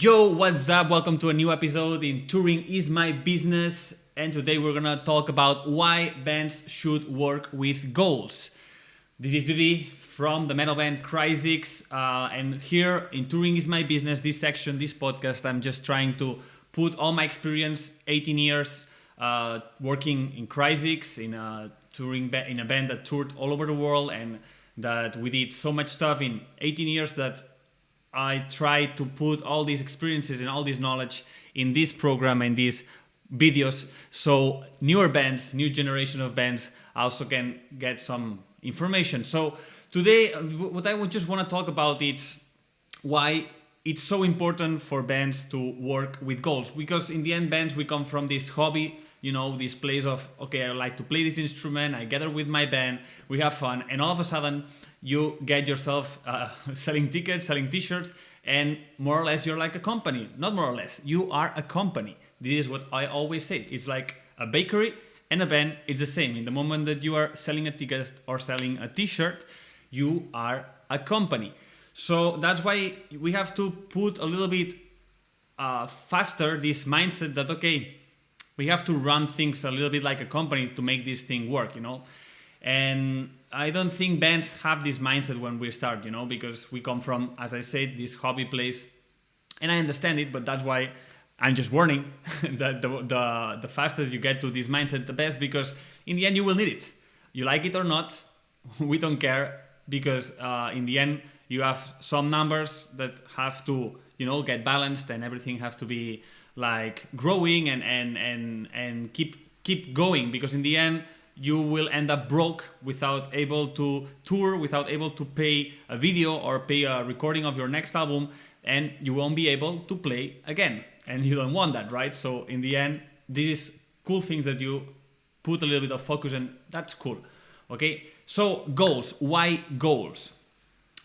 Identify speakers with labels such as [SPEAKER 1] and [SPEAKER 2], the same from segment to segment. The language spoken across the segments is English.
[SPEAKER 1] Yo, what's up? Welcome to a new episode in Touring is My Business. And today we're gonna talk about why bands should work with goals. This is Bibi from the metal band Cryzix. And here in Touring is My Business, this section, this podcast, I'm just trying to put all my experience, 18 years working in Cryzix, in a band that toured all over the world, and that we did so much stuff in 18 years that I try to put all these experiences and all this knowledge in this program and these videos, so newer bands, new generation of bands also can get some information. So today, what I would just want to talk about is why it's so important for bands to work with goals. Because in the end, bands, we come from this hobby, this place of, okay, I like to play this instrument, I gather with my band, we have fun, and all of a sudden you get yourself selling tickets, selling t-shirts, and more or less you're like a company. Not more or less, you are a company. This is what I always say. It's like a bakery and a band, it's the same. In the moment that you are selling a ticket or selling a t-shirt, you are a company. So that's why we have to put a little bit faster this mindset that, okay, we have to run things a little bit like a company to make this thing work, And I don't think bands have this mindset when we start, because we come from, as I said, this hobby place. And I understand it, but that's why I'm just warning that the fastest you get to this mindset, the best, because in the end you will need it. You like it or not, we don't care, because in the end you have some numbers that have to, get balanced, and everything has to be like growing and keep going, because in the end you will end up broke without able to tour, without able to pay a video or pay a recording of your next album, and you won't be able to play again, and you don't want that, right? So in the end, this is cool things that you put a little bit of focus, and that's cool. Okay, so goals. Why goals?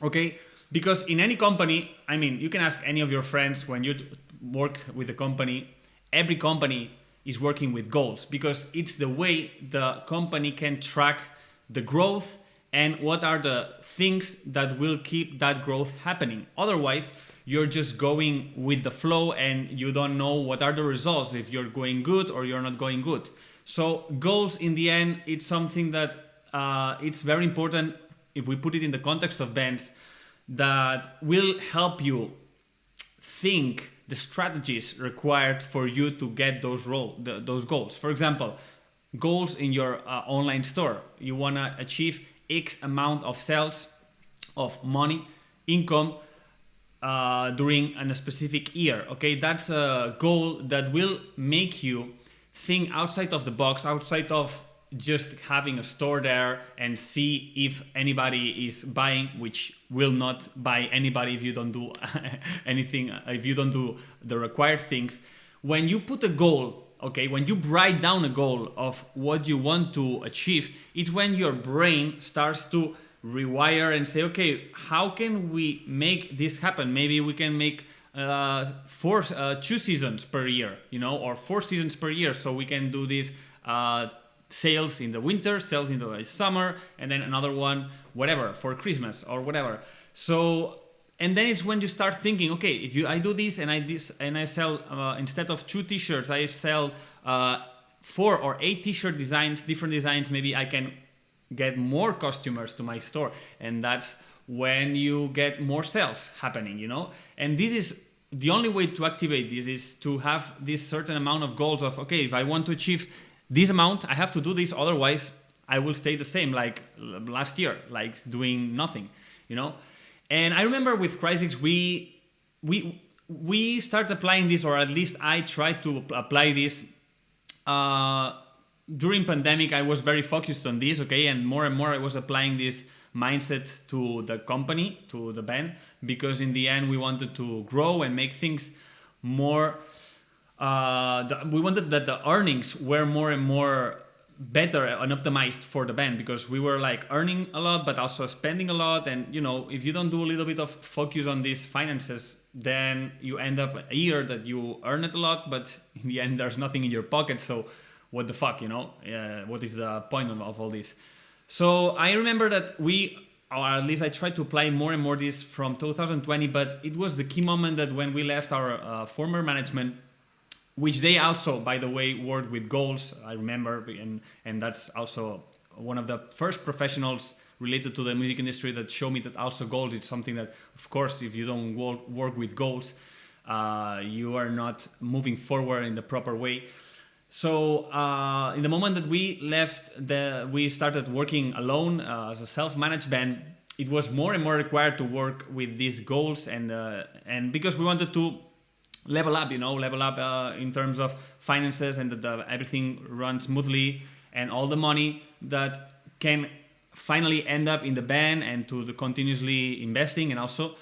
[SPEAKER 1] Okay, because in any company, you can ask any of your friends when you work with a company. Every company is working with goals, because it's the way the company can track the growth and what are the things that will keep that growth happening. Otherwise, you're just going with the flow and you don't know what are the results, if you're going good or you're not going good. So goals, in the end, it's something that it's very important, if we put it in the context of bands, that will help you think the strategies required for you to get those goals. For example, goals in your online store. You want to achieve X amount of sales, of money, income during a specific year. Okay, that's a goal that will make you think outside of the box, outside of just having a store there and see if anybody is buying, which will not buy anybody if you don't do anything, if you don't do the required things. When you put a goal, okay, when you write down a goal of what you want to achieve, it's when your brain starts to rewire and say, okay, how can we make this happen? Maybe we can make 2 seasons per year, or 4 seasons per year, so we can do this sales in the winter, sales in the summer, and then another one, whatever, for Christmas or whatever. So, and then it's when you start thinking, okay, if I do this and I sell instead of 2 t-shirts, I sell 4 or 8 t-shirt designs, different designs, maybe I can get more customers to my store, and that's when you get more sales happening, And this is the only way to activate this, is to have this certain amount of goals of, okay, if I want to achieve this amount, I have to do this, otherwise I will stay the same like last year, like doing nothing, And I remember with Cryzix, we started applying this, or at least I tried to apply this during pandemic. I was very focused on this, okay, and more I was applying this mindset to the company, to the band, because in the end we wanted to grow and make things more. We wanted that the earnings were more and more better and optimized for the band, because we were like earning a lot but also spending a lot, and if you don't do a little bit of focus on these finances, then you end up a year that you earn it a lot, but in the end there's nothing in your pocket. So what the fuck, what is the point of all this? So I remember that we or at least I tried to apply more and more this from 2020, but it was the key moment that when we left our former management, which they also, by the way, worked with goals, I remember, and that's also one of the first professionals related to the music industry that showed me that also goals is something that, of course, if you don't work with goals, you are not moving forward in the proper way. So in the moment that we left, we started working alone as a self-managed band. It was more and more required to work with these goals, and because we wanted to level up in terms of finances, and that everything runs smoothly, and all the money that can finally end up in the band, and to the continuously investing, and also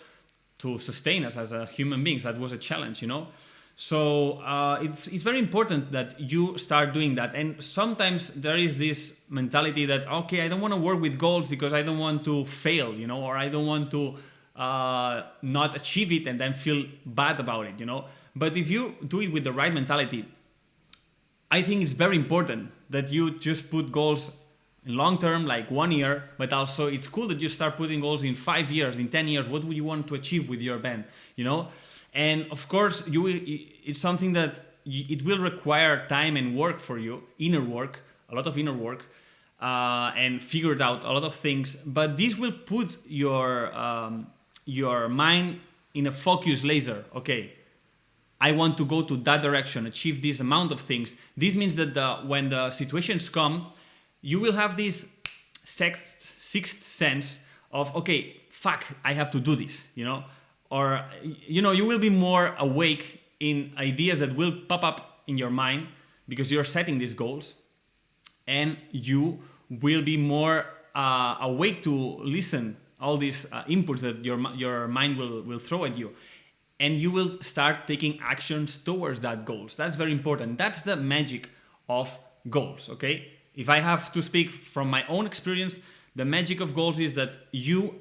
[SPEAKER 1] to sustain us as a human beings. That was a challenge, So it's very important that you start doing that. And sometimes there is this mentality that, okay, I don't want to work with goals because I don't want to fail, or I don't want to not achieve it and then feel bad about it, But if you do it with the right mentality, I think it's very important that you just put goals in long term, like 1 year, but also it's cool that you start putting goals in 5 years, in 10 years. What would you want to achieve with your band, And of course, it's something that it will require time and work for you, inner work, a lot of inner work, and figure out a lot of things. But this will put your mind in a focus laser. Okay, I want to go to that direction, achieve this amount of things. This means that when the situations come, you will have this sixth sense of, okay, fuck, I have to do this, Or, you will be more awake in ideas that will pop up in your mind because you're setting these goals, and you will be more awake to listen all these inputs that your mind will throw at you, and you will start taking actions towards that goals. That's very important. That's the magic of goals, okay? If I have to speak from my own experience, the magic of goals is that you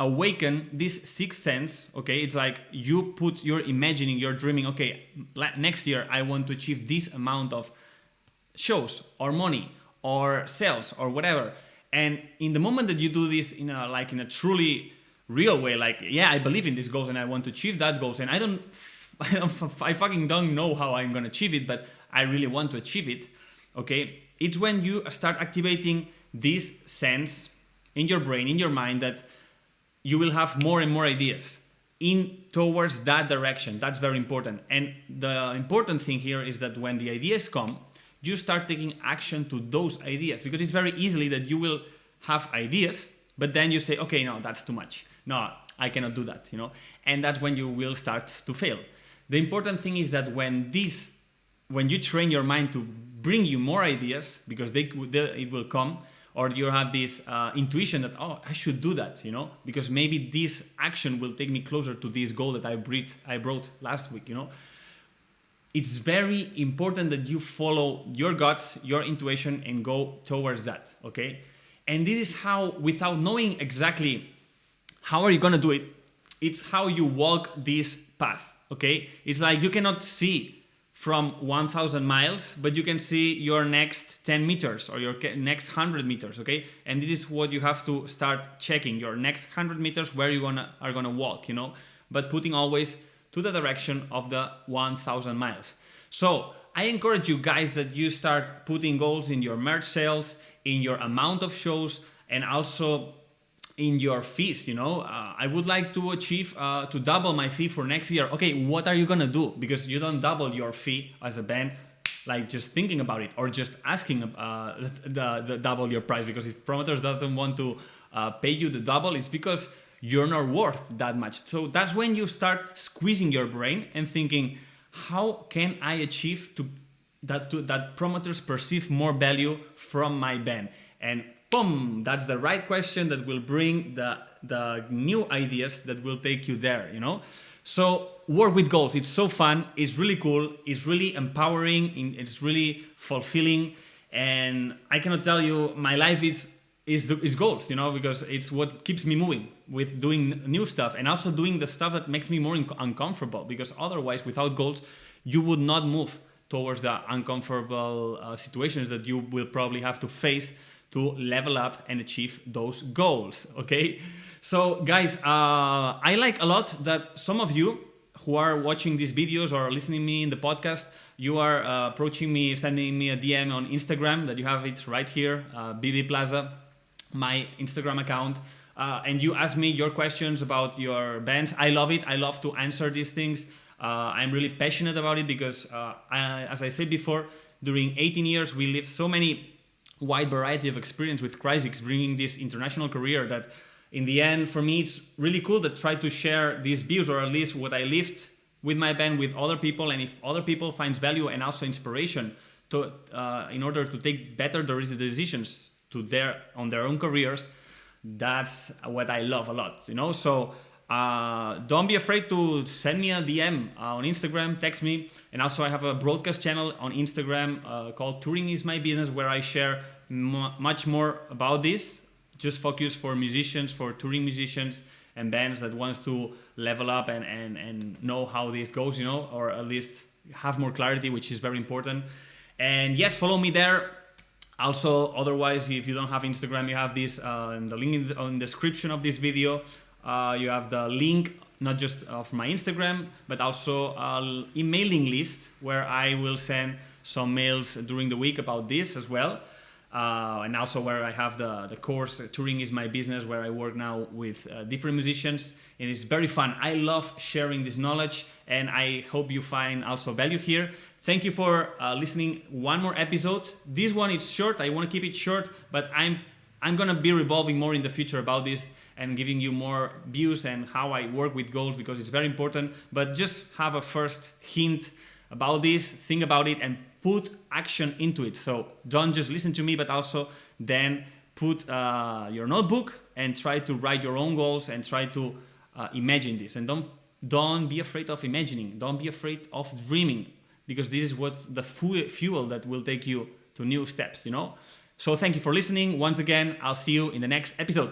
[SPEAKER 1] awaken this sixth sense, okay? It's like you're imagining, you're dreaming, okay, next year I want to achieve this amount of shows or money or sales or whatever. And in the moment that you do this in a truly real way, like, yeah, I believe in these goals and I want to achieve that goals, and I fucking don't know how I'm gonna achieve it, but I really want to achieve it, okay? It's when you start activating this sense in your brain, in your mind, that you will have more and more ideas towards that direction. That's very important. And the important thing here is that when the ideas come, you start taking action to those ideas, because it's very easily that you will have ideas, but then you say, okay, no, that's too much. No, I cannot do that, And that's when you will start to fail. The important thing is that when you train your mind to bring you more ideas, because it will come, or you have this intuition that, oh, I should do that, because maybe this action will take me closer to this goal that I brought last week, It's very important that you follow your guts, your intuition, and go towards that, okay? And this is how, without knowing exactly how are you gonna do it, it's how you walk this path, okay? It's like you cannot see from 1,000 miles, but you can see your next 10 meters or your next 100 meters, okay? And this is what you have to start checking, your next 100 meters, where you are gonna walk, But putting always to the direction of the 1,000 miles. So I encourage you guys that you start putting goals in your merch sales, in your amount of shows, and also in your fees, I would like to achieve, to double my fee for next year. Okay, what are you gonna do? Because you don't double your fee as a band, like just thinking about it, or just asking the double your price. Because if promoters doesn't want to pay you the double, it's because you're not worth that much. So that's when you start squeezing your brain and thinking, how can I achieve that promoters perceive more value from my band? And boom, that's the right question that will bring the new ideas that will take you there, So work with goals. It's so fun. It's really cool. It's really empowering. It's really fulfilling. And I cannot tell you, my life is goals, because it's what keeps me moving with doing new stuff, and also doing the stuff that makes me more uncomfortable, because otherwise, without goals, you would not move towards the uncomfortable situations that you will probably have to face to level up and achieve those goals. Okay, so guys, I like a lot that some of you who are watching these videos or listening to me in the podcast, you are approaching me, sending me a DM on Instagram, that you have it right here, BB Plaza, my Instagram account. And you ask me your questions about your bands. I love it. I love to answer these things. I'm really passionate about it because, as I said before, during 18 years, we lived so many wide variety of experience with Cryzix, bringing this international career that in the end, for me, it's really cool to try to share these views, or at least what I lived with my band with other people. And if other people finds value and also inspiration to, in order to take better decisions on their own careers, that's what I love a lot, you know. So don't be afraid to send me a DM on Instagram, text me. And also I have a broadcast channel on Instagram called Touring is My Business, where I share much more about this, just focus for musicians, for touring musicians and bands that wants to level up and know how this goes, you know, or at least have more clarity, which is very important. And yes, follow me there. Also, otherwise, if you don't have Instagram, you have this in the link in the description of this video. You have the link, not just of my Instagram, but also an emailing list where I will send some mails during the week about this as well. And also where I have the course, Touring is My Business, where I work now with different musicians. And it's very fun. I love sharing this knowledge, and I hope you find also value here. Thank you for listening one more episode. This one is short. I want to keep it short, but I'm gonna be revolving more in the future about this and giving you more views and how I work with goals, because it's very important. But just have a first hint about this, think about it, and put action into it. So don't just listen to me, but also then put your notebook and try to write your own goals and try to imagine this. And don't be afraid of imagining. Don't be afraid of dreaming, because this is what the fuel that will take you to new steps, you know? So thank you for listening. Once again, I'll see you in the next episode.